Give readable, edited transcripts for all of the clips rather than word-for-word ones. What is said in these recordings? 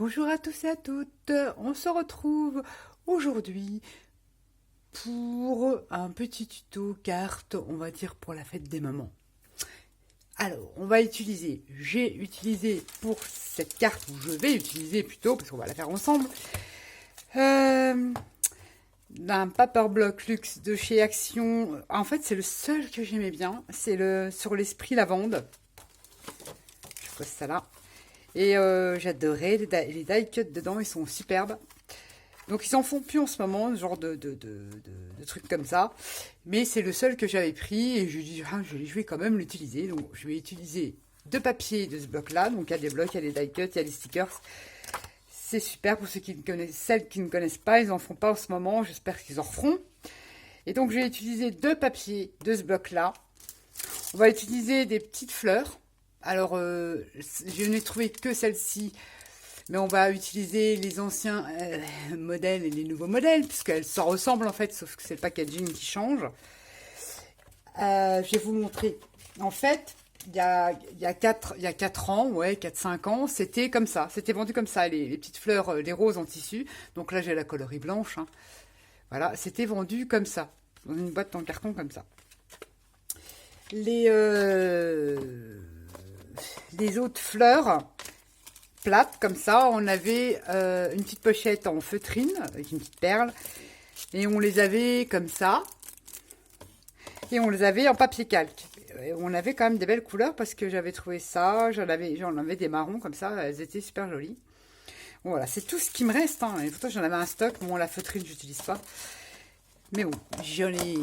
Bonjour à tous et à toutes, on se retrouve aujourd'hui pour un petit tuto carte, on va dire pour la fête des mamans. Alors, j'ai utilisé pour cette carte, ou je vais utiliser plutôt, parce qu'on va la faire ensemble, d'un Paperblock Luxe de chez Action. En fait, c'est le seul que j'aimais bien, c'est le sur l'esprit lavande. Je pose ça là. Et j'adorais les die cuts dedans, ils sont superbes. Donc ils en font plus en ce moment, ce genre de trucs comme ça. Mais c'est le seul que j'avais pris et je dis je vais quand même l'utiliser. Donc je vais utiliser deux papiers de ce bloc-là. Donc il y a des blocs, il y a des die cuts, il y a des stickers. C'est super pour ceux qui ne connaissent, celles qui ne connaissent pas, ils en font pas en ce moment. J'espère qu'ils en referont. Et donc je vais utiliser deux papiers de ce bloc-là. On va utiliser des petites fleurs. Alors, je n'ai trouvé que celle-ci, mais on va utiliser les anciens modèles et les nouveaux modèles, puisqu'elles s'en ressemblent en fait, sauf que c'est le packaging qui change. Je vais vous montrer. En fait, il y a 4 ans, ouais, 4-5 ans, c'était comme ça. C'était vendu comme ça, les petites fleurs, les roses en tissu. Donc là, j'ai la coloris blanche. Hein. Voilà, c'était vendu comme ça, dans une boîte en carton comme ça. Les autres fleurs plates comme ça, on avait une petite pochette en feutrine avec une petite perle et on les avait comme ça et on les avait en papier calque. Et on avait quand même des belles couleurs parce que j'avais trouvé ça, j'en avais des marrons comme ça, elles étaient super jolies. Bon, voilà, c'est tout ce qui me reste. Hein. Et pourtant j'en avais un stock, bon la feutrine j'utilise pas, mais bon j'en ai.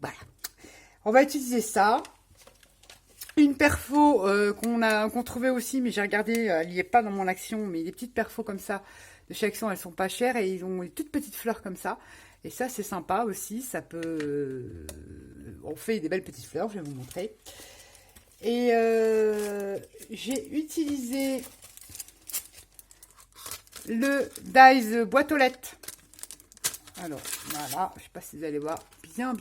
Voilà. On va utiliser ça. Une perfo qu'on trouvait aussi, mais j'ai regardé, elle n'y est pas dans mon action, mais des petites perfos comme ça de chez Action, elles sont pas chères et ils ont des toutes petites fleurs comme ça. Et ça, c'est sympa aussi, ça peut... on fait des belles petites fleurs, je vais vous montrer. Et j'ai utilisé le Dies boîte aux lettres. Alors, voilà, je ne sais pas si vous allez voir bien,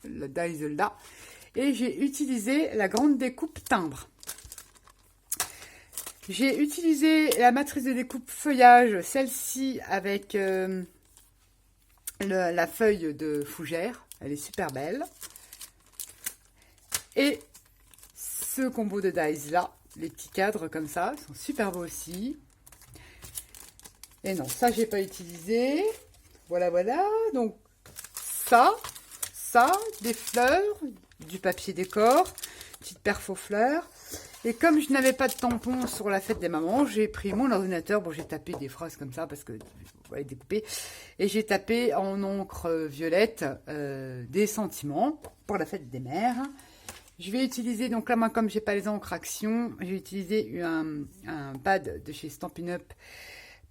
le Dies là. Et j'ai utilisé la grande découpe timbre. J'ai utilisé la matrice de découpe feuillage, celle-ci avec la feuille de fougère. Elle est super belle. Et ce combo de dies là, les petits cadres comme ça, sont super beaux aussi. Et non, ça j'ai pas utilisé. Voilà. Donc ça, des fleurs, du papier décor, petite perfo fleurs. Et comme je n'avais pas de tampon sur la fête des mamans, j'ai pris mon ordinateur. Bon, j'ai tapé des phrases comme ça parce que vous voyez découper. Et j'ai tapé en encre violette des sentiments pour la fête des mères. Je vais utiliser, donc là, moi, comme j'ai pas les encres Action, j'ai utilisé un pad de chez Stampin' Up.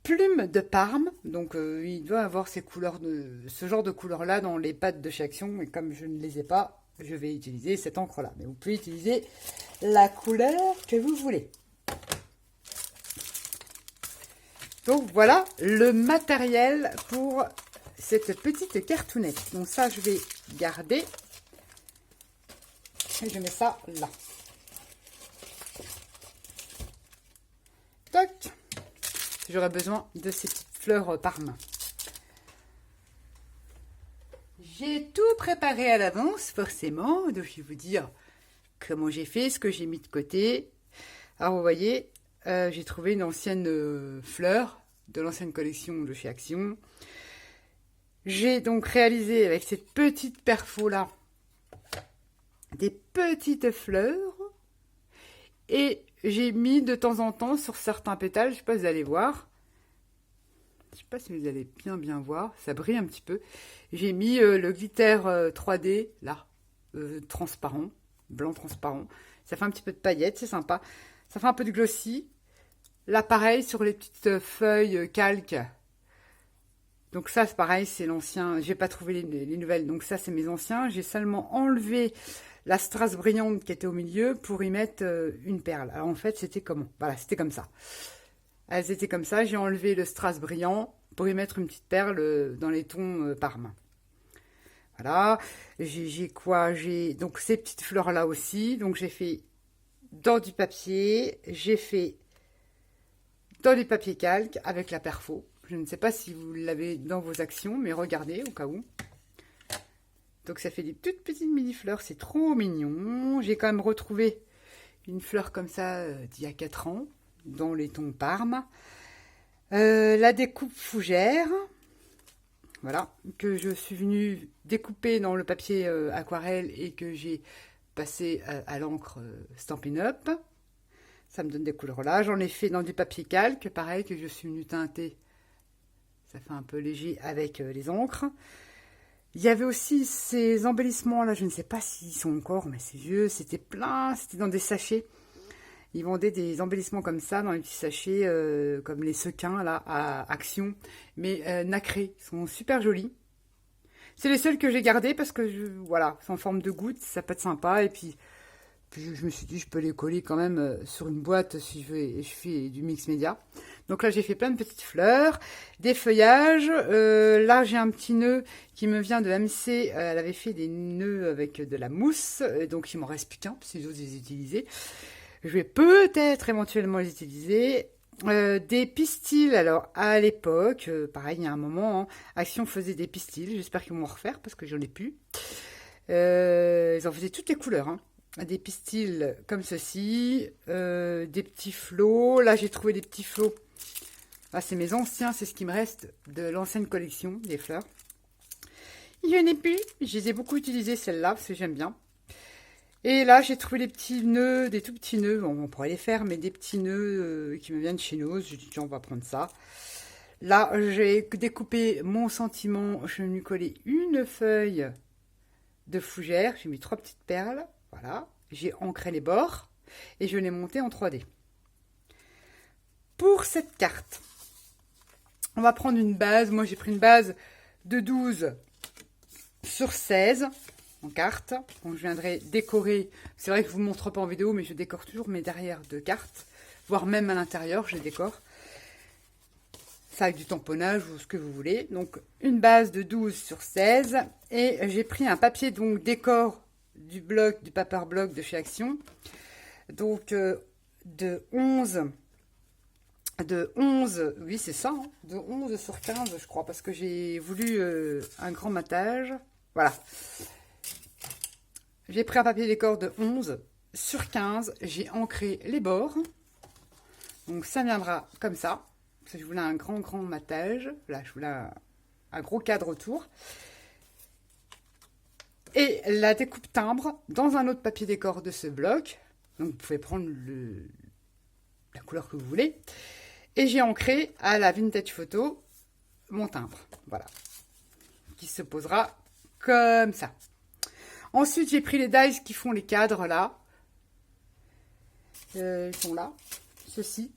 Plume de Parme, donc il doit avoir ces couleurs ce genre de couleurs là dans les pattes de chez Action, et comme je ne les ai pas, je vais utiliser cette encre là, mais vous pouvez utiliser la couleur que vous voulez. Donc voilà le matériel pour cette petite cartoonette. Donc ça je vais garder et je mets ça là. Toc. J'aurais besoin de ces petites fleurs Parme. J'ai tout préparé à l'avance, forcément. Donc, je vais vous dire comment j'ai fait, ce que j'ai mis de côté. Alors, vous voyez, j'ai trouvé une ancienne fleur de l'ancienne collection de chez Action. J'ai donc réalisé avec cette petite perfo-là des petites fleurs. Et j'ai mis de temps en temps sur certains pétales, je ne sais pas si vous allez voir. Je ne sais pas si vous allez bien voir, ça brille un petit peu. J'ai mis le glitter 3D, là, transparent, blanc transparent. Ça fait un petit peu de paillettes, c'est sympa. Ça fait un peu de glossy. Là, pareil, sur les petites feuilles calque. Donc ça, c'est pareil, c'est l'ancien. J'ai pas trouvé les nouvelles, donc ça, c'est mes anciens. J'ai seulement enlevé la strass brillante qui était au milieu pour y mettre une perle. Alors en fait, c'était comment? Voilà, c'était comme ça. Elles étaient comme ça. J'ai enlevé le strass brillant pour y mettre une petite perle dans les tons Parme. Voilà. J'ai quoi? J'ai donc ces petites fleurs là aussi. Donc j'ai fait dans du papier. J'ai fait dans du papier calque avec la perfo. Je ne sais pas si vous l'avez dans vos actions, mais regardez au cas où. Donc ça fait des toutes petites mini-fleurs, c'est trop mignon. J'ai quand même retrouvé une fleur comme ça d'il y a 4 ans, dans les tons Parme. La découpe fougère, voilà, que je suis venue découper dans le papier aquarelle et que j'ai passé à l'encre Stampin' Up. Ça me donne des couleurs là. J'en ai fait dans du papier calque, pareil, que je suis venue teinter. Ça fait un peu léger avec les encres. Il y avait aussi ces embellissements là, je ne sais pas s'ils sont encore, mais c'est vieux, c'était plein, c'était dans des sachets. Ils vendaient des embellissements comme ça, dans les petits sachets, comme les sequins là, à Action, mais nacrés, ils sont super jolis. C'est les seuls que j'ai gardés parce que, voilà, c'est en forme de goutte, ça peut être sympa, et puis je me suis dit, je peux les coller quand même sur une boîte si je fais du mix média. Donc là, j'ai fait plein de petites fleurs, des feuillages. Là, j'ai un petit nœud qui me vient de MC. Elle avait fait des nœuds avec de la mousse. Donc, il m'en reste plus qu'un, parce que les autres, les utiliser. Je vais peut-être éventuellement les utiliser. Des pistils, alors à l'époque, pareil, il y a un moment, hein, Action faisait des pistils. J'espère qu'ils vont en refaire, parce que j'en ai plus. Ils en faisaient toutes les couleurs, hein. Des pistils comme ceci, des petits flots. Là, j'ai trouvé des petits flots. Ah, c'est mes anciens, c'est ce qui me reste de l'ancienne collection des fleurs. Il y en a plus. Je les ai beaucoup utilisées, celles-là, parce que j'aime bien. Et là, j'ai trouvé des petits nœuds, des tout petits nœuds. Bon, on pourrait les faire, mais des petits nœuds qui me viennent chez nous. J'ai dit, tiens, on va prendre ça. Là, j'ai découpé mon sentiment. Je vais lui coller une feuille de fougère. J'ai mis 3 petites perles. Voilà, j'ai ancré les bords et je l'ai monté en 3D. Pour cette carte, on va prendre une base. Moi, j'ai pris une base de 12 sur 16 en carte. Donc, je viendrai décorer. C'est vrai que je ne vous montre pas en vidéo, mais je décore toujours mes derrière de cartes, voire même à l'intérieur, je décore. Ça avec du tamponnage ou ce que vous voulez. Donc, une base de 12 sur 16. Et j'ai pris un papier donc décor du bloc, du paper block de chez Action. Donc, de 11, oui c'est ça, hein, de 11 sur 15 je crois, parce que j'ai voulu un grand matage. Voilà. J'ai pris un papier décor de 11 sur 15, j'ai ancré les bords. Donc ça viendra comme ça. Parce que je voulais un grand matage. Là, je voulais un gros cadre autour. Et la découpe timbre dans un autre papier décor de ce bloc. Donc vous pouvez prendre la couleur que vous voulez. Et j'ai ancré à la Vintage Photo mon timbre. Voilà. Qui se posera comme ça. Ensuite, j'ai pris les dies qui font les cadres là. Ils sont là. Ceux-ci.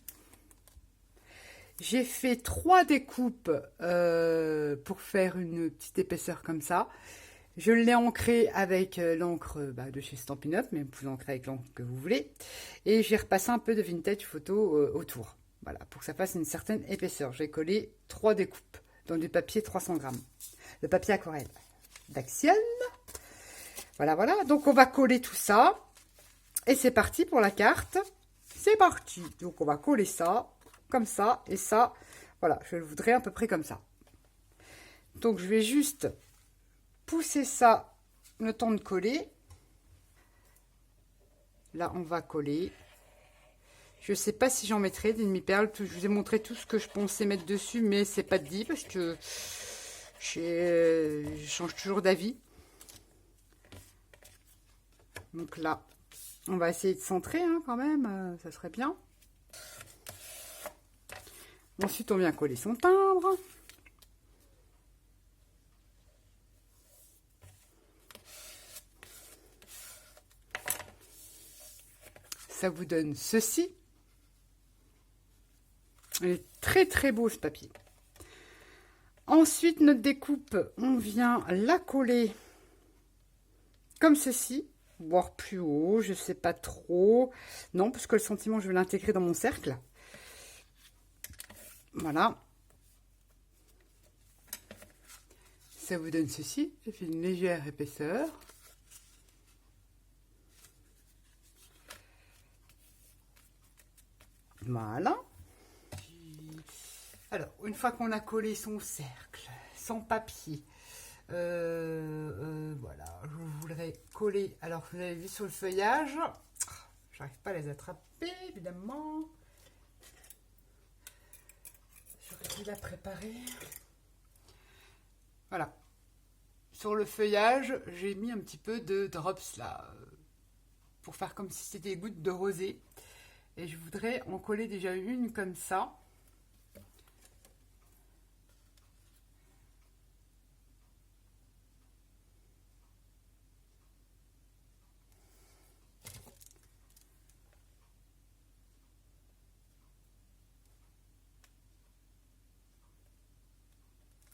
J'ai fait 3 découpes pour faire une petite épaisseur comme ça. Je l'ai ancré avec l'encre de chez Stampin' Up, mais vous pouvez ancrer avec l'encre que vous voulez. Et j'ai repassé un peu de Vintage Photo autour. Voilà, pour que ça fasse une certaine épaisseur. J'ai collé 3 découpes dans du papier 300 grammes. Le papier aquarelle d'Action. Voilà, voilà. Donc, on va coller tout ça. Et c'est parti pour la carte. C'est parti. Donc, on va coller ça, comme ça, et ça. Voilà, je le voudrais à peu près comme ça. Donc, je vais juste pousser ça le temps de coller. Là, on va coller. Je ne sais pas si j'en mettrai des demi-perles. Je vous ai montré tout ce que je pensais mettre dessus, mais c'est pas dit parce que je change toujours d'avis. Donc là, on va essayer de centrer hein, quand même. Ça serait bien. Ensuite, on vient coller son timbre. Ça vous donne ceci. Il est très très beau ce papier. Ensuite, notre découpe, on vient la coller comme ceci, voire plus haut, je sais pas trop. Non, parce que le sentiment, je vais l'intégrer dans mon cercle. Voilà. Ça vous donne ceci, ça fait une légère épaisseur. Voilà. Alors, une fois qu'on a collé son cercle, son papier, voilà, je voudrais coller. Alors, vous avez vu sur le feuillage, j'arrive pas à les attraper, évidemment. J'aurais dû la préparer. Voilà. Sur le feuillage, j'ai mis un petit peu de drops là, pour faire comme si c'était des gouttes de rosée. Et je voudrais en coller déjà une comme ça.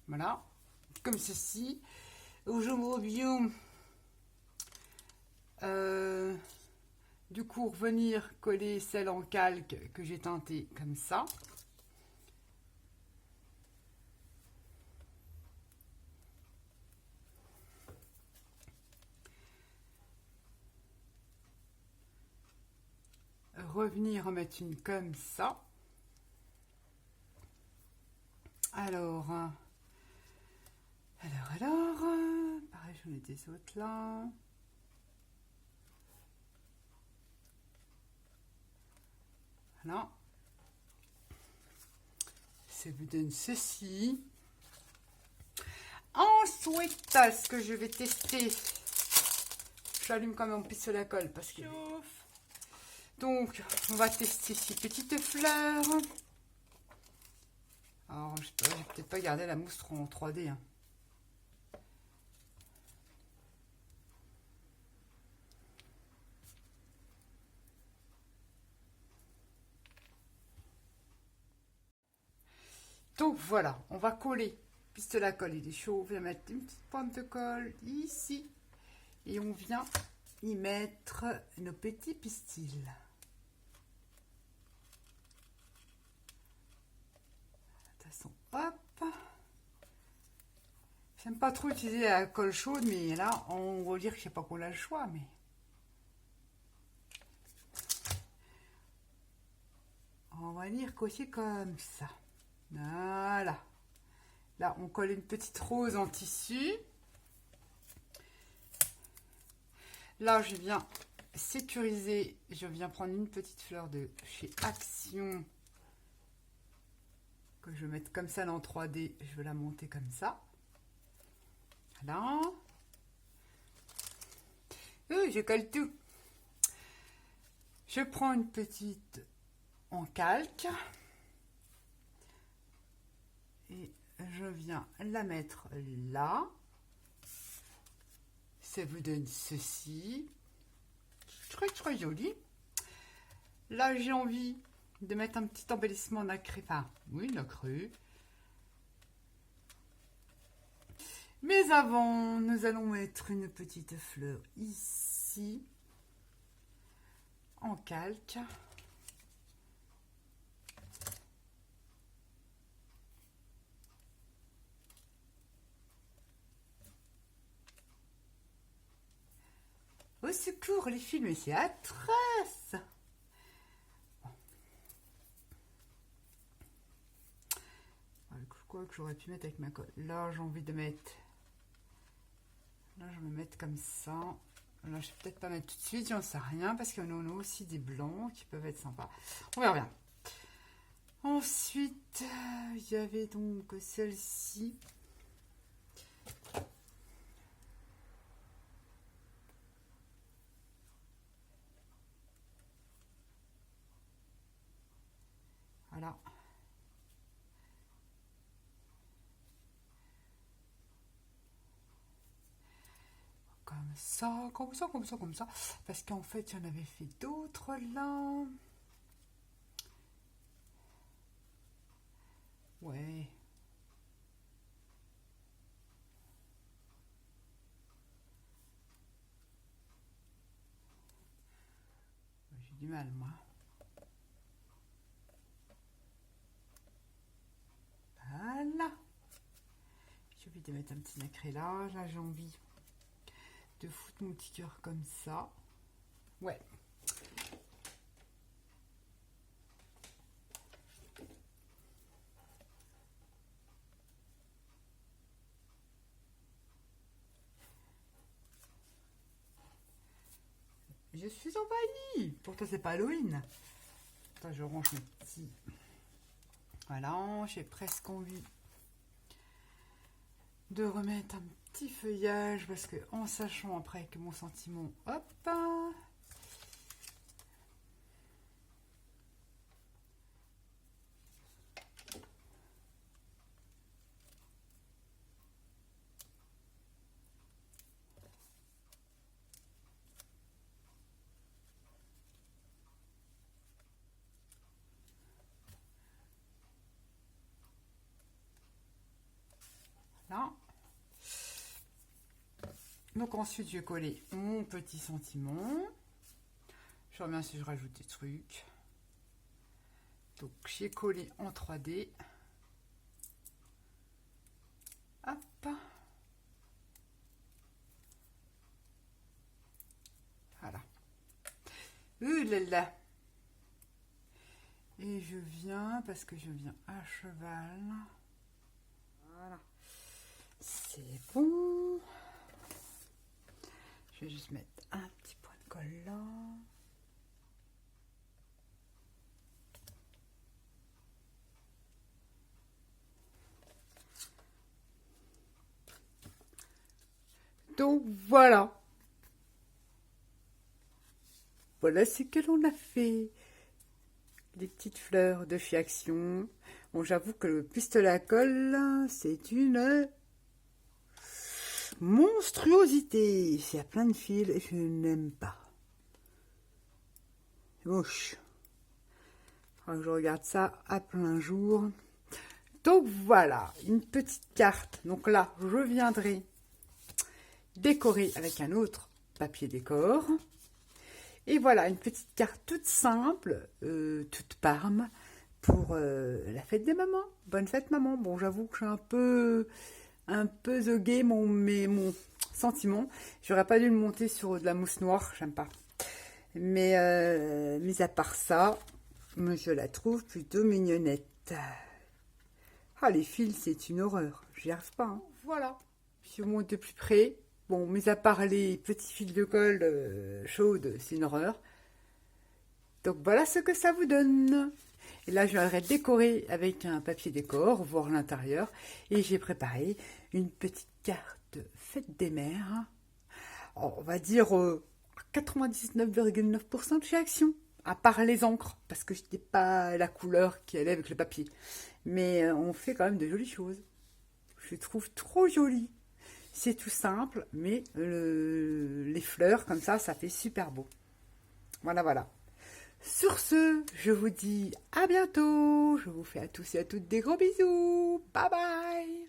Voilà, comme ceci. Aujourd'hui, du coup, revenir coller celle en calque que j'ai teintée comme ça. Revenir en mettre une comme ça. Alors, pareil, j'en ai des autres là. Voilà. Ça vous donne ceci. Ensuite, ce que je vais tester, j'allume quand même mon pistolet à colle parce qu'il chauffe. Donc, on va tester ces petites fleurs. Alors, je sais pas, j'ai peut-être pas gardé la mousse en 3D. Hein. Donc voilà, on va coller. Pistolet à colle, il est chaud. On vient mettre une petite pointe de colle ici. Et on vient y mettre nos petits pistils. De toute façon, hop. J'aime pas trop utiliser la colle chaude, mais là, on va dire que je sais pas qu'on a le choix, mais... On va dire que c'est comme ça. Voilà. Là, on colle une petite rose en tissu. Là, je viens sécuriser. Je viens prendre une petite fleur de chez Action. Que je vais mettre comme ça dans 3D. Je vais la monter comme ça. Voilà. Je colle tout. Je prends une petite en calque. Et je viens la mettre là. Ça vous donne ceci. Très très joli. Là j'ai envie de mettre un petit embellissement nacré. Enfin, oui, nacré. Mais avant, nous allons mettre une petite fleur ici. En calque. Au secours, les films, c'est atroce. Bon. Quoi que j'aurais pu mettre avec ma colle. Là, j'ai envie de mettre... Là, je vais mettre comme ça. Là, je vais peut-être pas mettre tout de suite, j'en sais rien, parce qu'on en a aussi des blancs qui peuvent être sympas. On verra bien. Ensuite, il y avait donc celle-ci. Voilà. Comme ça, comme ça, comme ça, comme ça. Parce qu'en fait, j'en avais fait d'autres là. Ouais. J'ai du mal, moi. Voilà. J'ai envie de mettre un petit nacré là. Là, j'ai envie de foutre mon petit cœur comme ça. Ouais. Je suis envahie. Pourtant, c'est pas Halloween. Attends, je range mes petits. Voilà, j'ai presque envie de remettre un petit feuillage parce que en sachant après que mon sentiment, hop, là. Donc ensuite, je vais coller mon petit sentiment. Je reviens si je rajoute des trucs. Donc j'ai collé en 3D. Hop. Voilà. Là là. Et je viens, parce que je viens à cheval. Voilà. C'est bon. Je vais juste mettre un petit point de colle là. Donc voilà. Voilà ce que l'on a fait. Les petites fleurs de chez Action. Bon, j'avoue que le pistolet à colle, c'est une monstruosité. Il y a plein de fils et je n'aime pas. C'est moche. Faudra que je regarde ça à plein jour. Donc voilà, une petite carte. Donc là, je viendrai décorer avec un autre papier décor. Et voilà, une petite carte toute simple, toute Parme, pour la fête des mamans. Bonne fête maman. Bon, j'avoue que je suis un peu zogué mon sentiment. J'aurais pas dû le monter sur de la mousse noire, j'aime pas. Mais mis à part ça, je la trouve plutôt mignonnette. Ah, les fils, c'est une horreur. J'y arrive pas. Hein. Voilà. Je monte de plus près. Bon, mis à part les petits fils de colle chaudes, c'est une horreur. Donc voilà ce que ça vous donne. Et là, je viendrai décorer avec un papier décor, voir l'intérieur. Et j'ai préparé une petite carte fête des mères. On va dire 99,9% de chez Action. À part les encres, parce que je n'ai pas la couleur qui allait avec le papier. Mais on fait quand même de jolies choses. Je trouve trop joli. C'est tout simple, mais les fleurs, comme ça fait super beau. Voilà, voilà. Sur ce, je vous dis à bientôt. Je vous fais à tous et à toutes des gros bisous. Bye bye.